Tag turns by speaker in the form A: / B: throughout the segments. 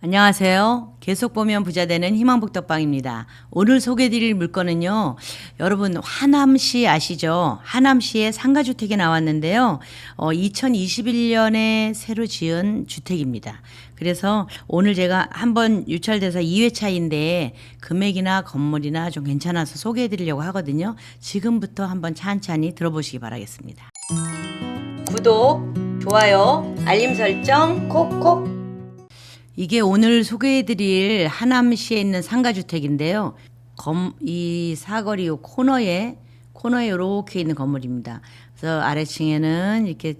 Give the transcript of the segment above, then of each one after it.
A: 안녕하세요. 계속 보면 부자 되는 희망복덕방입니다. 오늘 소개해드릴 물건은요. 여러분 하남시 아시죠? 하남시에 상가주택이 나왔는데요. 2021년에 새로 지은 주택입니다. 그래서 오늘 제가 한번 유찰돼서 2회차인데 금액이나 건물이나 좀 괜찮아서 소개해드리려고 하거든요. 지금부터 한번 찬찬히 들어보시기 바라겠습니다. 구독, 좋아요, 알림 설정 콕콕. 이게 오늘 소개해드릴 하남시에 있는 상가주택인데요. 이 사거리 요 코너에 이렇게 있는 건물입니다. 그래서 아래층에는 이렇게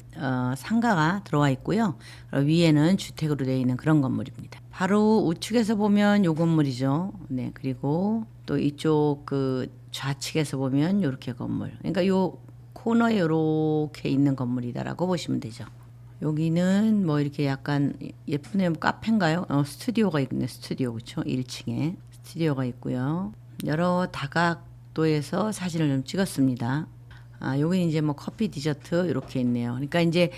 A: 상가가 들어와 있고요. 위에는 주택으로 되어 있는 그런 건물입니다. 바로 우측에서 보면 요 건물이죠. 네, 그리고 또 이쪽 그 좌측에서 보면 요렇게 건물. 그러니까 요 코너에 이렇게 있는 건물이다라고 보시면 되죠. 여기는 뭐 이렇게 약간 예쁘네, 뭐 카페인가요? 스튜디오가 있네. 스튜디오, 그렇죠? 1층에 스튜디오가 있고요. 여러 다각도에서 사진을 좀 찍었습니다. 여기는 이제 뭐 커피 디저트 이렇게 있네요. 그러니까 이제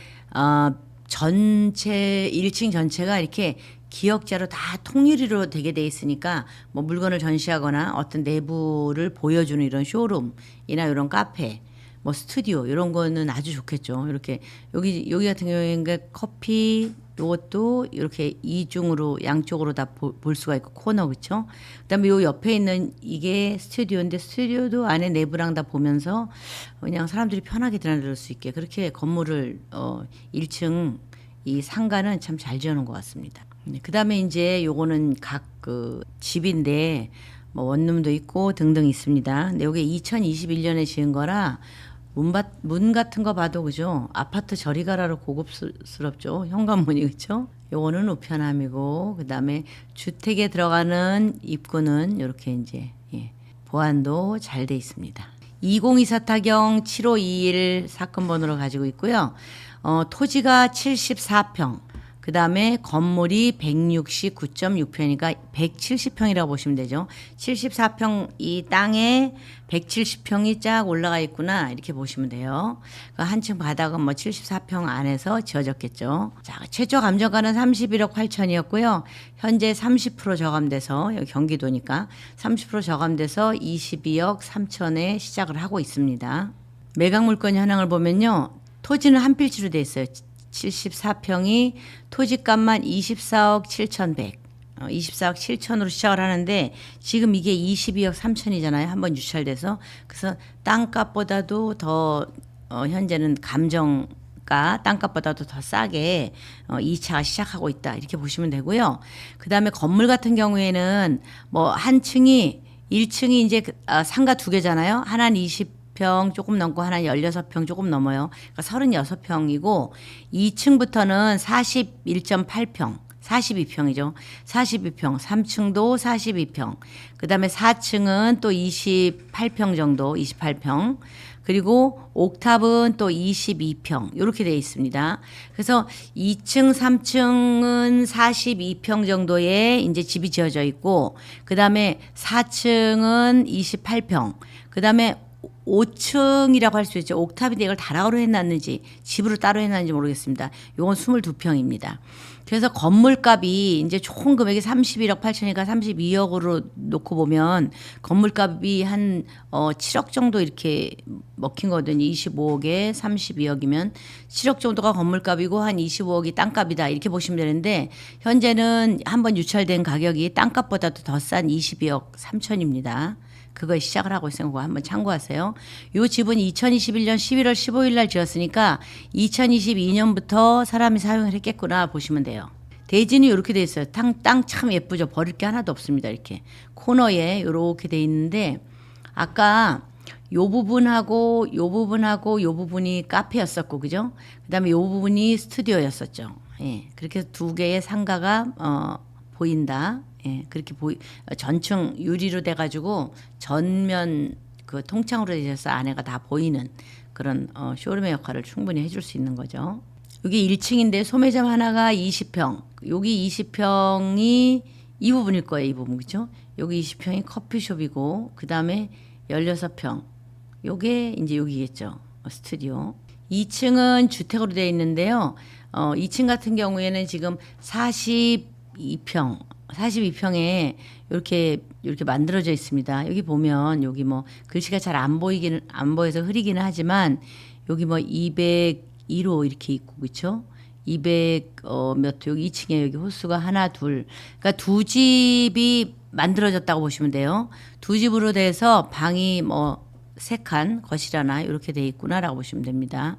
A: 전체 1층 전체가 이렇게 기역자로 다 통유리로 되게 돼 있으니까 뭐 물건을 전시하거나 어떤 내부를 보여주는 이런 쇼룸이나 이런 카페, 뭐 스튜디오 이런 거는 아주 좋겠죠. 이렇게 여기 같은 경우에는 커피 요것도 이렇게 이중으로 양쪽으로 다 볼 수가 있고 코너, 그렇죠? 그다음에 요 옆에 있는 이게 스튜디오인데 스튜디오도 안에 내부랑 다 보면서 그냥 사람들이 편하게 드나들 수 있게 그렇게 건물을 1층 이 상가는 참 잘 지어놓은 것 같습니다. 그다음에 이제 요거는 각 그 집인데 뭐 원룸도 있고 등등 있습니다. 근데 요게 2021년에 지은 거라 문 같은 거 봐도 그죠? 아파트 저리 가라로 고급스럽죠. 현관문이, 그죠? 요거는 우편함이고 그다음에 주택에 들어가는 입구는 이렇게 이제 보안도 잘 돼 있습니다. 2024 타경 7521 사건 번호를 가지고 있고요. 토지가 74평. 그 다음에 건물이 169.6평이니까 170평이라고 보시면 되죠. 74평 이 땅에 170평이 쫙 올라가 있구나 이렇게 보시면 돼요. 한층 바닥은 뭐 74평 안에서 지어졌겠죠. 자, 최저 감정가는 31억 8천이었고요. 현재 30% 저감돼서 여기 경기도니까 30% 저감돼서 22억 3천에 시작을 하고 있습니다. 매각 물건 현황을 보면요. 토지는 한 필지로 돼 있어요. 74평이 토지값만 24억 7,100, 24억 7천으로 시작을 하는데 지금 이게 22억 3천이잖아요. 한번 유찰돼서. 그래서 땅값보다도 더 현재는 감정가 땅값보다도 더 싸게 2차가 시작하고 있다 이렇게 보시면 되고요. 그 다음에 건물 같은 경우에는 뭐 한 층이 1층이 이제 상가 두 개잖아요. 하나는 20평 조금 넘고 하나 16평 조금 넘어요. 그러니까 36평이고 2층부터는 41.8평, 42평이죠. 42평, 3층도 42평. 그다음에 4층은 또 28평 정도, 28평. 그리고 옥탑은 또 22평 이렇게 되어 있습니다. 그래서 2층, 3층은 42평 정도의 이제 집이 지어져 있고 그다음에 4층은 28평. 그다음에 5층이라고 할 수 있죠. 옥탑인데 이걸 다락으로 해놨는지 집으로 따로 해놨는지 모르겠습니다. 이건 22평입니다. 그래서 건물값이 이제 총 금액이 31억 8천이니까 32억으로 놓고 보면 건물값이 한 7억 정도 이렇게 먹힌 거거든요. 25억에 32억이면 7억 정도가 건물값이고 한 25억이 땅값이다 이렇게 보시면 되는데 현재는 한번 유찰된 가격이 땅값보다도 더 싼 22억 3천입니다. 그거에 시작을 하고 있으니까 그거 한번 참고하세요. 이 집은 2021년 11월 15일 날 지었으니까 2022년부터 사람이 사용을 했겠구나 보시면 돼요. 대진이 이렇게 돼 있어요. 땅 참 예쁘죠. 버릴 게 하나도 없습니다. 이렇게 코너에 이렇게 돼 있는데 아까 요 부분하고 요 부분하고 요 부분이 카페였었고 그죠? 그다음에 요 부분이 스튜디오였었죠. 예. 그렇게 두 개의 상가가 보인다. 예, 그렇게 전층 유리로 돼가지고 전면 그 통창으로 되어서 안에가 다 보이는 그런 쇼룸의 역할을 충분히 해줄 수 있는 거죠. 여기 1층인데 소매점 하나가 20평, 여기 20평이 이 부분일 거예요. 이 부분, 그렇죠? 여기 20평이 커피숍이고 그 다음에 16평, 요게 이제 여기겠죠. 스튜디오. 2층은 주택으로 되어 있는데요. 2층 같은 경우에는 지금 42평, 42평에 이렇게 만들어져 있습니다. 여기 보면 여기 뭐 글씨가 잘 안 보여서 흐리기는 하지만 여기 뭐 202호 이렇게 있고 그렇죠? 200 몇 호, 여기 2층에 여기 호수가 하나 둘, 그러니까 두 집이 만들어졌다고 보시면 돼요. 두 집으로 돼서 방이 뭐 세 칸, 거실 하나 이렇게 돼 있구나라고 보시면 됩니다.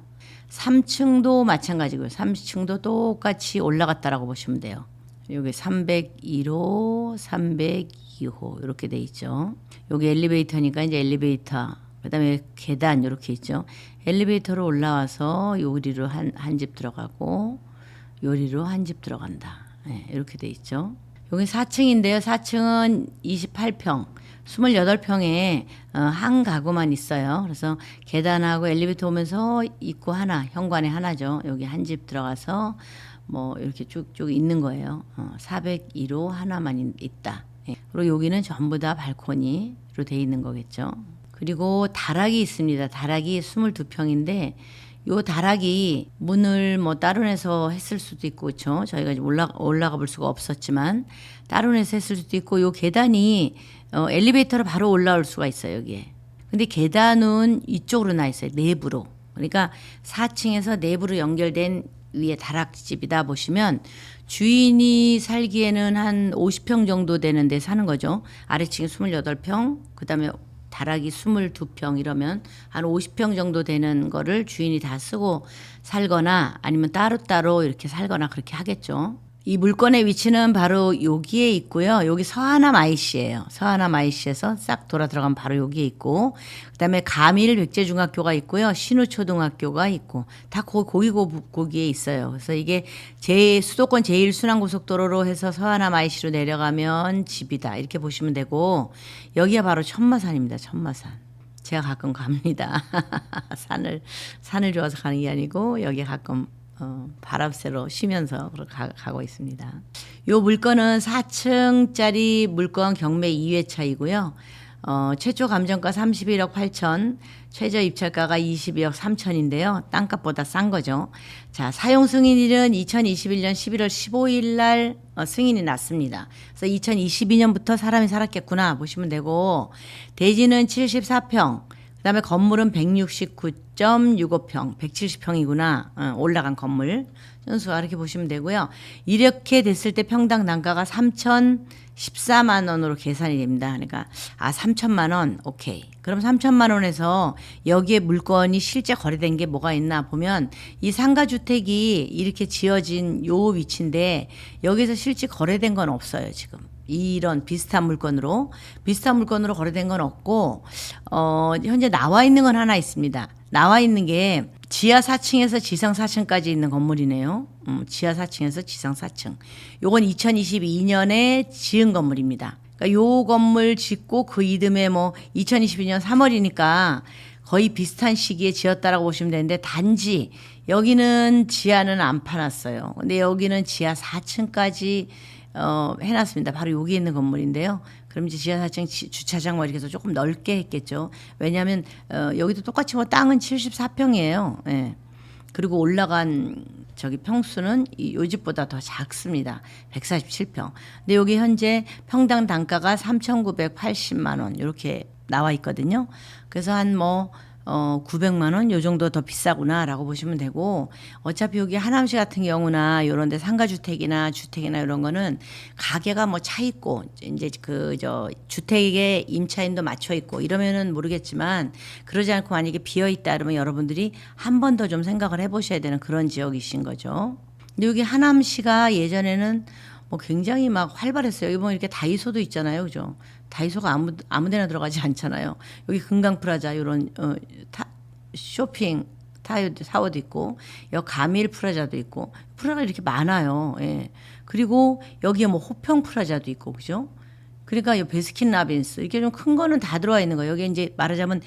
A: 3층도 마찬가지고요. 3층도 똑같이 올라갔다라고 보시면 돼요. 여기 301호, 302호 이렇게 돼 있죠. 여기 엘리베이터니까 이제 엘리베이터, 그다음에 계단 이렇게 있죠. 엘리베이터로 올라와서 요리로 한 집 들어가고 요리로 한 집 들어간다. 네, 이렇게 돼 있죠. 여기 4층인데요. 4층은 28평, 28평에 한 가구만 있어요. 그래서 계단하고 엘리베이터 오면서 입구 하나, 현관에 하나죠. 여기 한 집 들어가서 뭐 이렇게 쭉쭉 있는 거예요. 401호 하나만 있다. 예. 그리고 여기는 전부 다 발코니로 돼 있는 거겠죠. 그리고 다락이 있습니다. 다락이 22평인데 요 다락이 문을 뭐 따로 내서 했을 수도 있고 그렇죠. 저희가 올라가 볼 수가 없었지만 따로 내서 했을 수도 있고 요 계단이 엘리베이터로 바로 올라올 수가 있어요. 여기에. 근데 계단은 이쪽으로 나 있어요. 내부로. 그러니까 4층에서 내부로 연결된 위에 다락집이다 보시면 주인이 살기에는 한 50평 정도 되는데 사는 거죠. 아래층에 28평, 그다음에 다락이 22평 이러면 한 50평 정도 되는 거를 주인이 다 쓰고 살거나 아니면 따로따로 이렇게 살거나 그렇게 하겠죠. 이 물건의 위치는 바로 여기에 있고요. 여기 서하남 IC예요. 서하남 IC에서 싹 돌아 들어가면 바로 여기에 있고, 그다음에 가밀 백제중학교가 있고요. 신우초등학교가 있고, 다 거기에 있어요. 그래서 이게 수도권 제1순환고속도로로 해서 서하남 IC로 내려가면 집이다 이렇게 보시면 되고, 여기가 바로 천마산입니다. 천마산. 제가 가끔 갑니다. 산을 좋아서 가는 게 아니고 여기 가끔 바람 쐬러 쉬면서 가고 있습니다. 요 물건은 4층짜리 물건 경매 2회차이고요. 최초 감정가 31억 8천, 최저 입찰가가 22억 3천인데요. 땅값보다 싼 거죠. 자, 사용 승인일은 2021년 11월 15일 날 승인이 났습니다. 그래서 2022년부터 사람이 살았겠구나 보시면 되고, 대지는 74평, 그다음에 건물은 169.65평, 170평이구나. 올라간 건물 전수가 이렇게 보시면 되고요. 이렇게 됐을 때 평당 단가가 3,014만 원으로 계산이 됩니다. 그러니까 3천만 원, 오케이. 그럼 3천만 원에서 여기에 물건이 실제 거래된 게 뭐가 있나 보면 이 상가주택이 이렇게 지어진 요 위치인데 여기서 실제 거래된 건 없어요, 지금. 이런 비슷한 물건으로 거래된 건 없고 현재 나와 있는 건 하나 있습니다. 나와 있는 게 지하 4층에서 지상 4층까지 있는 건물이네요. 지하 4층에서 지상 4층. 요건 2022년에 지은 건물입니다. 그러니까 요 건물 짓고 그 이듬해 뭐 2022년 3월이니까 거의 비슷한 시기에 지었다라고 보시면 되는데, 단지 여기는 지하는 안 파놨어요. 근데 여기는 지하 4층까지 해놨습니다. 바로 여기 있는 건물인데요. 그럼 이제 지하 4층 주차장 뭐 이렇게 해서 조금 넓게 했겠죠. 왜냐하면 여기도 똑같이 뭐 땅은 74평이에요. 예. 그리고 올라간 평수는 요 집보다 더 작습니다. 147평. 근데 여기 현재 평당 단가가 3,980만 원 이렇게 나와 있거든요. 그래서 한 900만 원 요 정도 더 비싸구나라고 보시면 되고, 어차피 여기 하남시 같은 경우나 이런 데 상가주택이나 주택이나 이런 거는 가게가 뭐 차 있고 이제 주택에 임차인도 맞춰 있고 이러면은 모르겠지만, 그러지 않고 만약에 비어 있다 그러면 여러분들이 한 번 더 좀 생각을 해 보셔야 되는 그런 지역이신 거죠. 근데 여기 하남시가 예전에는 뭐 굉장히 막 활발했어요. 여기 보면 이렇게 다이소도 있잖아요. 그죠? 다이소가 아무 데나 들어가지 않잖아요. 여기 금강프라자 이런 쇼핑 타워도 있고, 여기 가밀 프라자도 있고, 프라자가 이렇게 많아요. 예. 그리고 여기에 뭐 호평 프라자도 있고, 그죠? 그러니까 이 베스킨라빈스 이렇게 좀 큰 거는 다 들어와 있는 거예요. 여기 이제 말하자면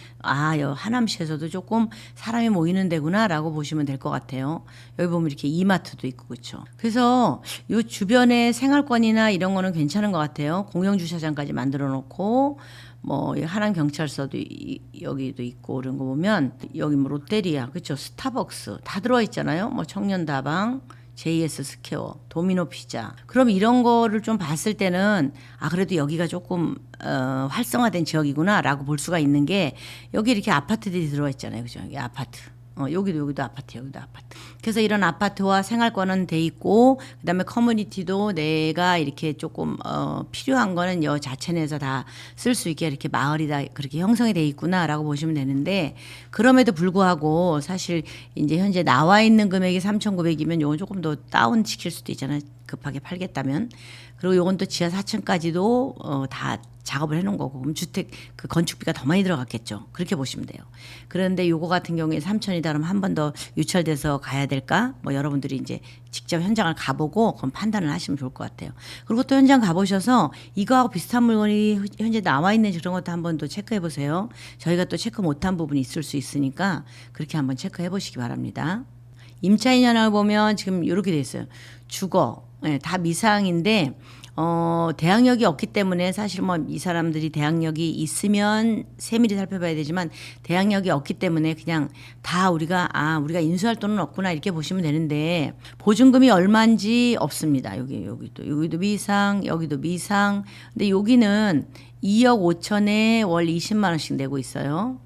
A: 여 하남시에서도 조금 사람이 모이는 데구나라고 보시면 될 것 같아요. 여기 보면 이렇게 이마트도 있고 그렇죠. 그래서 이 주변에 생활권이나 이런 거는 괜찮은 것 같아요. 공영 주차장까지 만들어 놓고 뭐 하남 경찰서도 여기도 있고 그런 거 보면 여기 뭐 롯데리아 그렇죠. 스타벅스 다 들어와 있잖아요. 뭐 청년다방 JS 스퀘어, 도미노 피자. 그럼 이런 거를 좀 봤을 때는 아 그래도 여기가 조금 활성화된 지역이구나라고 볼 수가 있는 게 여기 이렇게 아파트들이 들어와 있잖아요. 그죠? 여기 아파트. 여기도 아파트, 여기도 아파트. 그래서 이런 아파트와 생활권은 돼 있고, 그다음에 커뮤니티도 내가 이렇게 조금 필요한 거는 여 자체 내에서 다 쓸 수 있게 이렇게 마을이 다 그렇게 형성이 돼 있구나라고 보시면 되는데, 그럼에도 불구하고 사실 이제 현재 나와 있는 금액이 3,900이면 요건 조금 더 다운 시킬 수도 있잖아요. 급하게 팔겠다면. 그리고 요건 또 지하 4층까지도 다 작업을 해놓은 거고 그럼 주택 그 건축비가 더 많이 들어갔겠죠. 그렇게 보시면 돼요. 그런데 요거 같은 경우에 3천이다 그러면 한 번 더 유찰돼서 가야 될까? 뭐 여러분들이 이제 직접 현장을 가보고 그럼 판단을 하시면 좋을 것 같아요. 그리고 또 현장 가보셔서 이거하고 비슷한 물건이 현재 나와 있는지 그런 것도 한번 또 체크해 보세요. 저희가 또 체크 못한 부분이 있을 수 있으니까 그렇게 한번 체크해 보시기 바랍니다. 임차인 현황을 보면 지금 이렇게 돼 있어요. 주거, 다 미상인데 대항력이 없기 때문에 사실 뭐 이 사람들이 대항력이 있으면 세밀히 살펴봐야 되지만 대항력이 없기 때문에 그냥 다 우리가 인수할 돈은 없구나 이렇게 보시면 되는데 보증금이 얼마인지 없습니다. 여기도 미상, 여기도 미상. 근데 여기는 2억 5천에 월 20만 원씩 내고 있어요.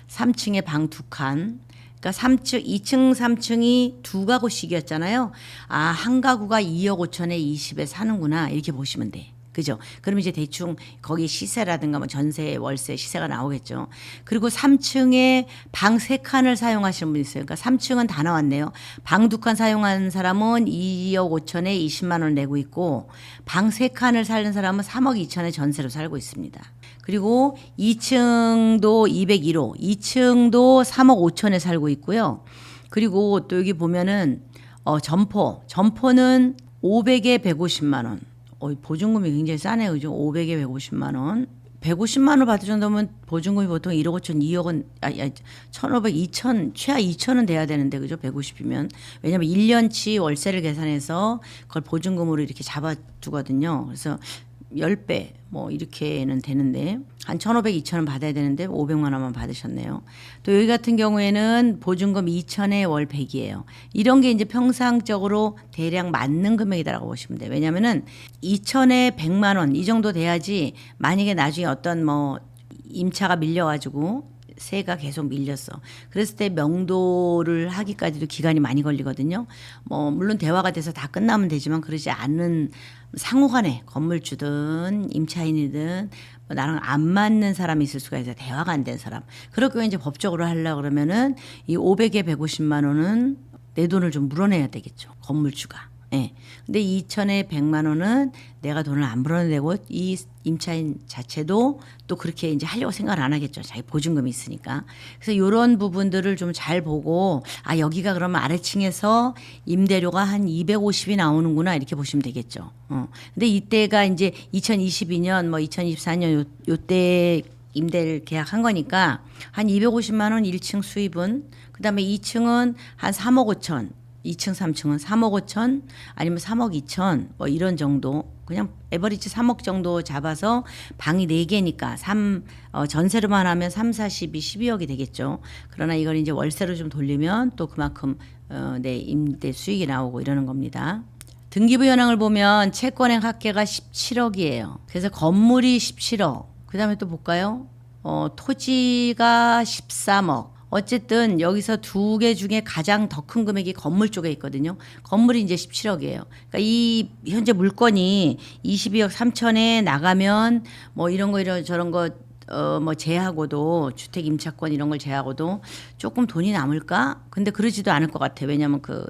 A: 3층에 방 2칸. 그러니까 3층, 2층, 3층이 두 가구씩이었잖아요. 아, 한 가구가 2억 5천에 20에 사는구나. 이렇게 보시면 돼. 그죠? 그럼 이제 대충 거기 시세라든가 뭐 전세, 월세 시세가 나오겠죠. 그리고 3층에 방 3칸을 사용하시는 분이 있어요. 그러니까 3층은 다 나왔네요. 방 2칸 사용한 사람은 2억 5천에 20만 원 내고 있고 방 3칸을 사는 사람은 3억 2천에 전세로 살고 있습니다. 그리고 2층도 201호, 2층도 3억 5천에 살고 있고요. 그리고 또 여기 보면은 점포는 500에 150만 원. 보증금이 굉장히 싸네요. 그죠? 500에 150만 원. 150만 원 받을 정도면 보증금이 보통 1억 5천, 2억은 1,500, 2천, 최하 2천은 돼야 되는데 그죠? 150이면. 왜냐면 1년치 월세를 계산해서 그걸 보증금으로 이렇게 잡아두거든요. 그래서 10배 뭐 이렇게는 되는데 한 1,500, 2천은 받아야 되는데 500만 원만 받으셨네요. 또 여기 같은 경우에는 보증금 2천에 월 100이에요. 이런 게 이제 평상적으로 대략 맞는 금액이다라고 보시면 돼요. 왜냐면은 2천에 100만 원 이 정도 돼야지 만약에 나중에 어떤 뭐 임차가 밀려가지고 세가 계속 밀렸어. 그랬을 때 명도를 하기까지도 기간이 많이 걸리거든요. 뭐 물론 대화가 돼서 다 끝나면 되지만 그러지 않는 상호간에 건물주든 임차인이든 뭐 나랑 안 맞는 사람이 있을 수가 있어요. 대화가 안 된 사람. 그럴 경우에 이제 법적으로 하려고 그러면은 이 500에 150만 원은 내 돈을 좀 물어내야 되겠죠. 건물주가. 예. 근데 2천에 100만 원은 내가 돈을 안 물어내고 이 임차인 자체도 또 그렇게 이제 하려고 생각을 안 하겠죠. 자기 보증금이 있으니까. 그래서 이런 부분들을 좀 잘 보고 아 여기가 그러면 아래층에서 임대료가 한 250이 나오는구나 이렇게 보시면 되겠죠. 근데 이때가 이제 2022년 뭐 2024년 요때 임대를 계약한 거니까 한 250만 원 1층 수입은 그다음에 2층은 한 3억 5천 2층, 3층은 3억 5천 아니면 3억 2천 뭐 이런 정도 그냥 에버리지 3억 정도 잡아서 방이 4개니까 전세로만 하면 3, 40이 12억이 되겠죠. 그러나 이걸 이제 월세로 좀 돌리면 또 그만큼 내 임대 수익이 나오고 이러는 겁니다. 등기부 현황을 보면 채권의 합계가 17억이에요. 그래서 건물이 17억. 그다음에 또 볼까요? 토지가 13억. 어쨌든 여기서 두 개 중에 가장 더 큰 금액이 건물 쪽에 있거든요. 건물이 이제 17억이에요. 그러니까 이 현재 물건이 22억 3천에 나가면 뭐 이런 거 저런 거 뭐 제하고도 주택 임차권 이런 걸 제하고도 조금 돈이 남을까? 근데 그러지도 않을 것 같아요. 왜냐하면 그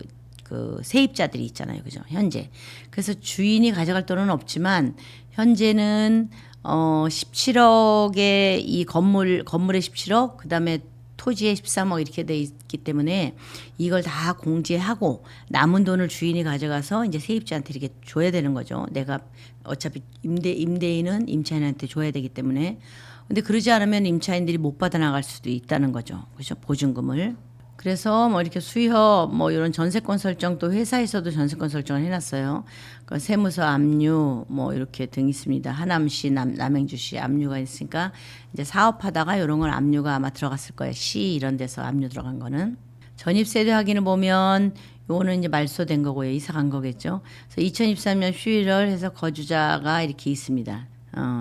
A: 세입자들이 있잖아요. 그죠? 현재. 그래서 주인이 가져갈 돈은 없지만 현재는 17억의 이 건물에 17억 그다음에 토지에 13억 이렇게 돼 있기 때문에 이걸 다 공제하고 남은 돈을 주인이 가져가서 이제 세입자한테 이렇게 줘야 되는 거죠. 내가 어차피 임대인은 임차인한테 줘야 되기 때문에. 근데 그러지 않으면 임차인들이 못 받아 나갈 수도 있다는 거죠. 그렇죠? 보증금을. 그래서 뭐 이렇게 수협 뭐 이런 전세권 설정도 회사에서도 전세권 설정을 해놨어요. 그러니까 세무서 압류 뭐 이렇게 등 있습니다. 하남시 남행주시 압류가 있으니까 이제 사업하다가 이런 건 압류가 아마 들어갔을 거예요. 시 이런 데서 압류 들어간 거는. 전입세대 확인을 보면 요거는 이제 말소된 거고요. 이사 간 거겠죠. 그래서 2023년 11월 해서 거주자가 이렇게 있습니다.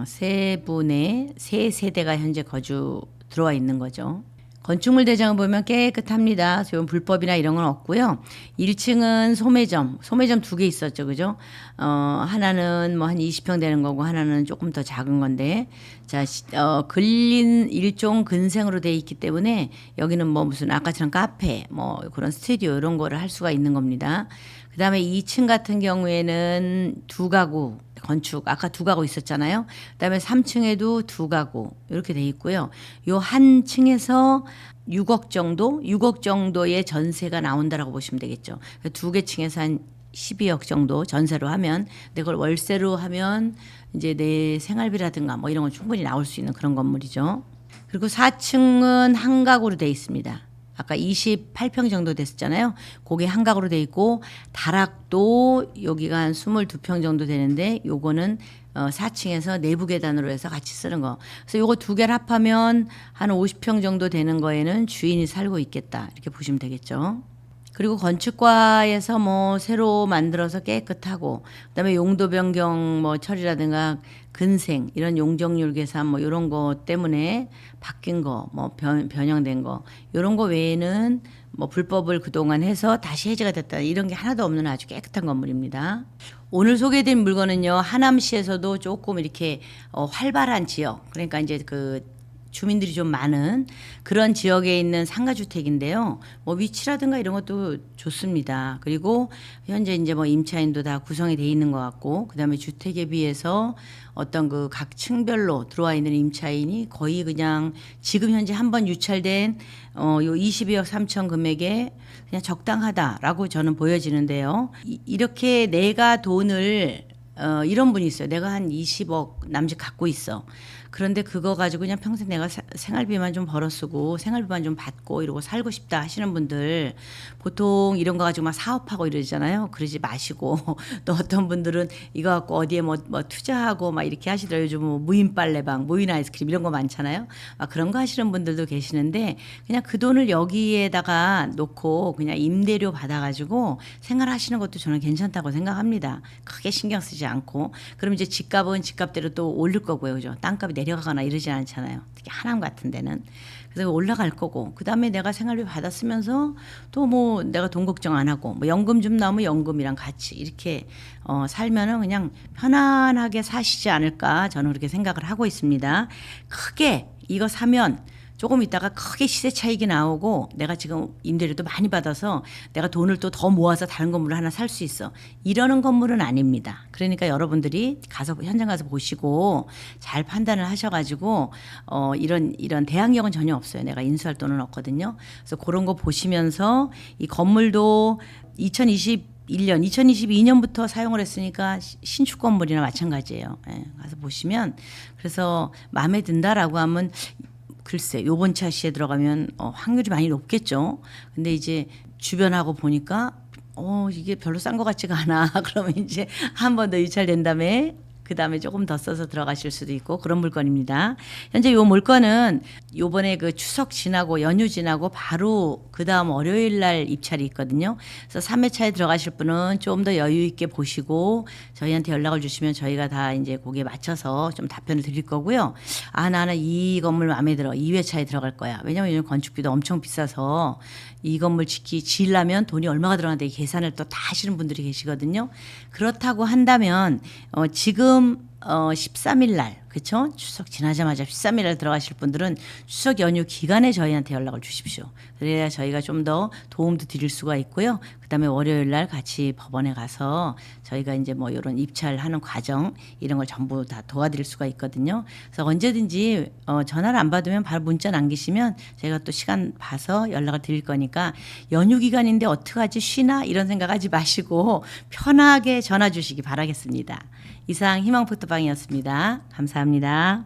A: 세 분의 세 세대가 현재 거주 들어와 있는 거죠. 건축물 대장을 보면 깨끗합니다. 소용 불법이나 이런 건 없고요. 1층은 소매점 2개 있었죠. 그죠? 하나는 뭐 한 20평 되는 거고 하나는 조금 더 작은 건데 자, 근린 일종 근생으로 돼 있기 때문에 여기는 뭐 무슨 아까처럼 카페 뭐 그런 스튜디오 이런 거를 할 수가 있는 겁니다. 그다음에 2층 같은 경우에는 두 가구 건축 아까 두 가구 있었잖아요. 그다음에 3층에도 두 가구 이렇게 돼 있고요. 요 한 층에서 6억 정도의 전세가 나온다라고 보시면 되겠죠. 두 개 층에서 한 12억 정도 전세로 하면 근데 그걸 월세로 하면 이제 내 생활비라든가 뭐 이런 건 충분히 나올 수 있는 그런 건물이죠. 그리고 4층은 한 가구로 돼 있습니다. 아까 28평 정도 됐었잖아요. 그게 한각으로 돼 있고 다락도 여기가 한 22평 정도 되는데 요거는 4층에서 내부 계단으로 해서 같이 쓰는 거. 그래서 요거 두 개를 합하면 한 50평 정도 되는 거에는 주인이 살고 있겠다. 이렇게 보시면 되겠죠. 그리고 건축과에서 뭐 새로 만들어서 깨끗하고 그다음에 용도 변경 뭐 처리라든가 근생 이런 용적률 계산 뭐 이런 거 때문에 바뀐 거 뭐 변형된 거 이런 거 외에는 뭐 불법을 그동안 해서 다시 해제가 됐다 이런 게 하나도 없는 아주 깨끗한 건물입니다. 오늘 소개해드린 물건은요 하남시에서도 조금 이렇게 활발한 지역 그러니까 이제 그 주민들이 좀 많은 그런 지역에 있는 상가주택인데요. 뭐 위치라든가 이런 것도 좋습니다. 그리고 현재 이제 뭐 임차인도 다 구성이 돼 있는 것 같고, 그 다음에 주택에 비해서 어떤 그 각 층별로 들어와 있는 임차인이 거의 그냥 지금 현재 한번 유찰된 요 22억 3천 금액에 그냥 적당하다라고 저는 보여지는데요. 이렇게 내가 돈을 이런 분이 있어요. 내가 한 20억 남짓 갖고 있어. 그런데 그거 가지고 그냥 평생 내가 생활비만 좀 벌어 쓰고 생활비만 좀 받고 이러고 살고 싶다 하시는 분들 보통 이런 거 가지고 막 사업하고 이러잖아요. 그러지 마시고 또 어떤 분들은 이거 갖고 어디에 뭐 투자하고 막 이렇게 하시더라고요. 요즘 뭐 무인 빨래방, 무인 아이스크림 이런 거 많잖아요. 막 그런 거 하시는 분들도 계시는데 그냥 그 돈을 여기에다가 놓고 그냥 임대료 받아가지고 생활하시는 것도 저는 괜찮다고 생각합니다. 크게 신경 쓰지 않고. 그럼 이제 집값은 집값대로 또 오를 거고요. 그죠? 땅값이 내려가거나 이러지 않잖아요. 특히 하남 같은 데는. 그래서 올라갈 거고 그다음에 내가 생활비 받았으면서 또 뭐 내가 돈 걱정 안 하고 뭐 연금 좀 나오면 연금이랑 같이 이렇게 살면은 그냥 편안하게 사시지 않을까 저는 그렇게 생각을 하고 있습니다. 크게 이거 사면 조금 있다가 크게 시세 차익이 나오고 내가 지금 임대료도 많이 받아서 내가 돈을 또 더 모아서 다른 건물을 하나 살 수 있어. 이러는 건물은 아닙니다. 그러니까 여러분들이 가서 현장 가서 보시고 잘 판단을 하셔가지고 이런 대항력은 전혀 없어요. 내가 인수할 돈은 없거든요. 그래서 그런 거 보시면서 이 건물도 2022년부터 사용을 했으니까 신축 건물이나 마찬가지예요. 예, 가서 보시면 그래서 마음에 든다라고 하면 글쎄 요번 차시에 들어가면 확률이 많이 높겠죠. 근데 이제 주변하고 보니까 이게 별로 싼 것 같지가 않아. 그러면 이제 한 번 더 유찰된 다음에 그 다음에 조금 더 써서 들어가실 수도 있고 그런 물건입니다. 현재 요 물건은 요번에 그 추석 지나고 연휴 지나고 바로 그 다음 월요일 날 입찰이 있거든요. 그래서 3회차에 들어가실 분은 좀 더 여유 있게 보시고 저희한테 연락을 주시면 저희가 다 이제 거기에 맞춰서 좀 답변을 드릴 거고요. 나는 이 건물 마음에 들어. 2회차에 들어갈 거야. 왜냐면 요즘 건축비도 엄청 비싸서 이 건물 지으려면 돈이 얼마가 들어가는데 계산을 또 다 하시는 분들이 계시거든요. 그렇다고 한다면 지금 13일 날 그렇죠? 추석 지나자마자 13일 날 들어가실 분들은 추석 연휴 기간에 저희한테 연락을 주십시오. 그래야 저희가 좀 더 도움도 드릴 수가 있고요. 그다음에 월요일 날 같이 법원에 가서 저희가 이제 뭐 이런 입찰하는 과정 이런 걸 전부 다 도와드릴 수가 있거든요. 그래서 언제든지 전화를 안 받으면 바로 문자 남기시면 저희가 또 시간 봐서 연락을 드릴 거니까 연휴 기간인데 어떡하지 쉬나 이런 생각하지 마시고 편하게 전화 주시기 바라겠습니다. 이상 희망포토방이었습니다. 감사합니다.